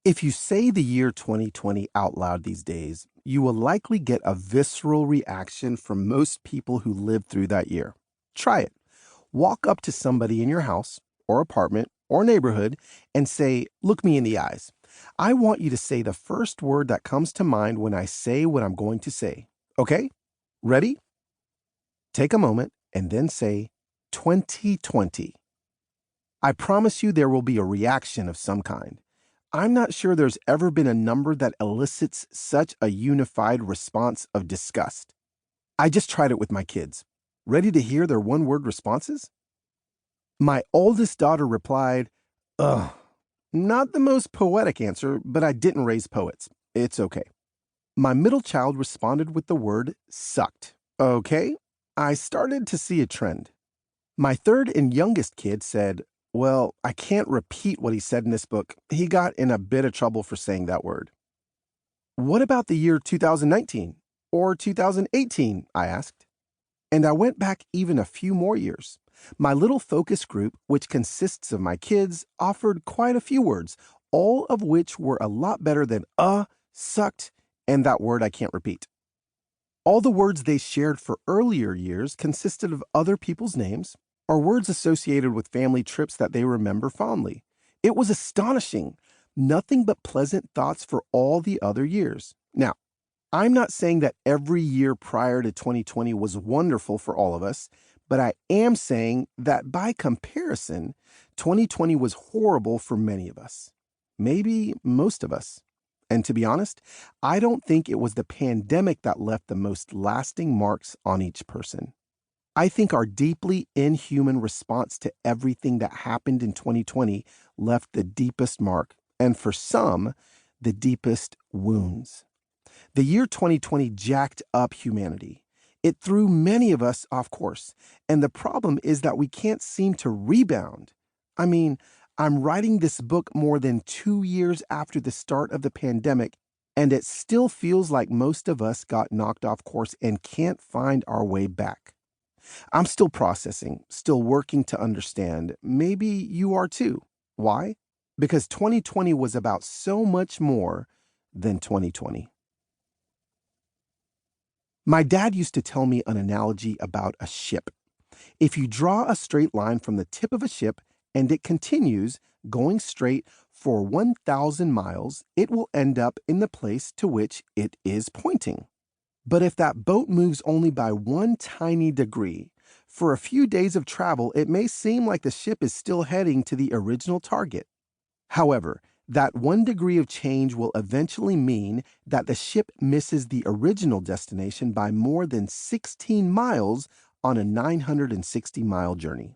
If you say the year 2020 out loud these days, you will likely get a visceral reaction from most people who lived through that year. Try it. Walk up to somebody in your house or apartment or neighborhood and say, "Look me in the eyes." I want you to say the first word that comes to mind when I say what I'm going to say. Okay? Ready? Take a moment and then say 2020. I promise you there will be a reaction of some kind. I'm not sure there's ever been a number that elicits such a unified response of disgust. I just tried it with my kids. Ready to hear their one-word responses? My oldest daughter replied, "Ugh." Not the most poetic answer, but I didn't raise poets. It's okay. My middle child responded with the word sucked. Okay, I started to see a trend. My third and youngest kid said, "Well, I can't repeat what he said in this book. He got in a bit of trouble for saying that word." What about the year 2019 or 2018? I asked. And I went back even a few more years. My little focus group, which consists of my kids, offered quite a few words, all of which were a lot better than sucked, and that word I can't repeat. All the words they shared for earlier years consisted of other people's names or words associated with family trips that they remember fondly. It was astonishing. Nothing but pleasant thoughts for all the other years. Now, I'm not saying that every year prior to 2020 was wonderful for all of us, but I am saying that by comparison, 2020 was horrible for many of us. Maybe most of us. And to be honest, I don't think it was the pandemic that left the most lasting marks on each person. I think our deeply inhuman response to everything that happened in 2020 left the deepest mark, and for some, the deepest wounds. The year 2020 jacked up humanity. It threw many of us off course, and the problem is that we can't seem to rebound. I mean, I'm writing this book more than 2 years after the start of the pandemic, and it still feels like most of us got knocked off course and can't find our way back. I'm still processing, still working to understand. Maybe you are too. Why? Because 2020 was about so much more than 2020. My dad used to tell me an analogy about a ship. If you draw a straight line from the tip of a ship and it continues going straight for 1,000 miles, it will end up in the place to which it is pointing. But if that boat moves only by one tiny degree, for a few days of travel, it may seem like the ship is still heading to the original target. However, that 1 degree of change will eventually mean that the ship misses the original destination by more than 16 miles on a 960-mile journey.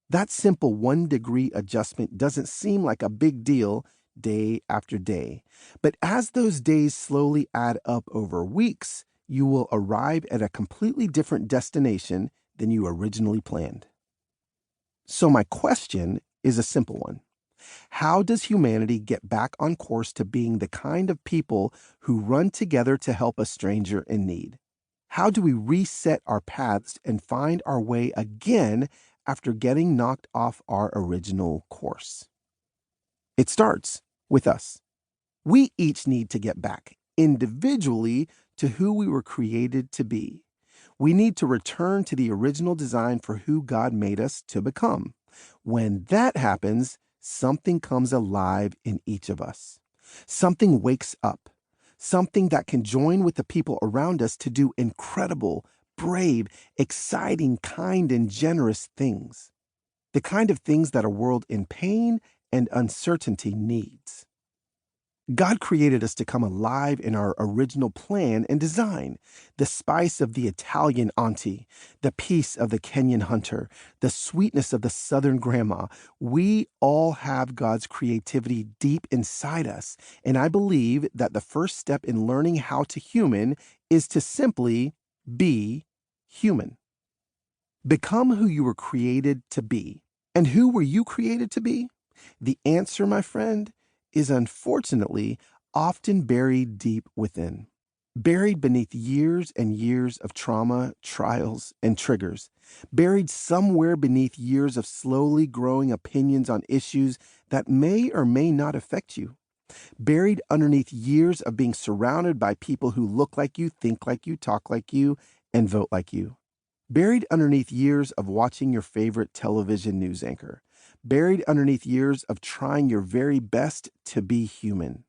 That simple 1 degree adjustment doesn't seem like a big deal day after day, but as those days slowly add up over weeks, you will arrive at a completely different destination than you originally planned. So my question is a simple one. How does humanity get back on course to being the kind of people who run together to help a stranger in need? How do we reset our paths and find our way again after getting knocked off our original course? It starts with us. We each need to get back individually to who we were created to be. We need to return to the original design for who God made us to become. When that happens, something comes alive in each of us. Something wakes up. Something that can join with the people around us to do incredible, brave, exciting, kind, and generous things. The kind of things that a world in pain and uncertainty needs. God created us to come alive in our original plan and design. The spice of the Italian auntie, the peace of the Kenyan hunter, the sweetness of the southern grandma. We all have God's creativity deep inside us. And I believe that the first step in learning how to human is to simply be human. Become who you were created to be. And who were you created to be? The answer, my friend, is unfortunately often buried deep within, buried beneath years and years of trauma, trials, and triggers, buried somewhere beneath years of slowly growing opinions on issues that may or may not affect you. Buried underneath years of being surrounded by people who look like you, think like you, talk like you, and vote like you. Buried underneath years of watching your favorite television news anchor. Buried underneath years of trying your very best to be human.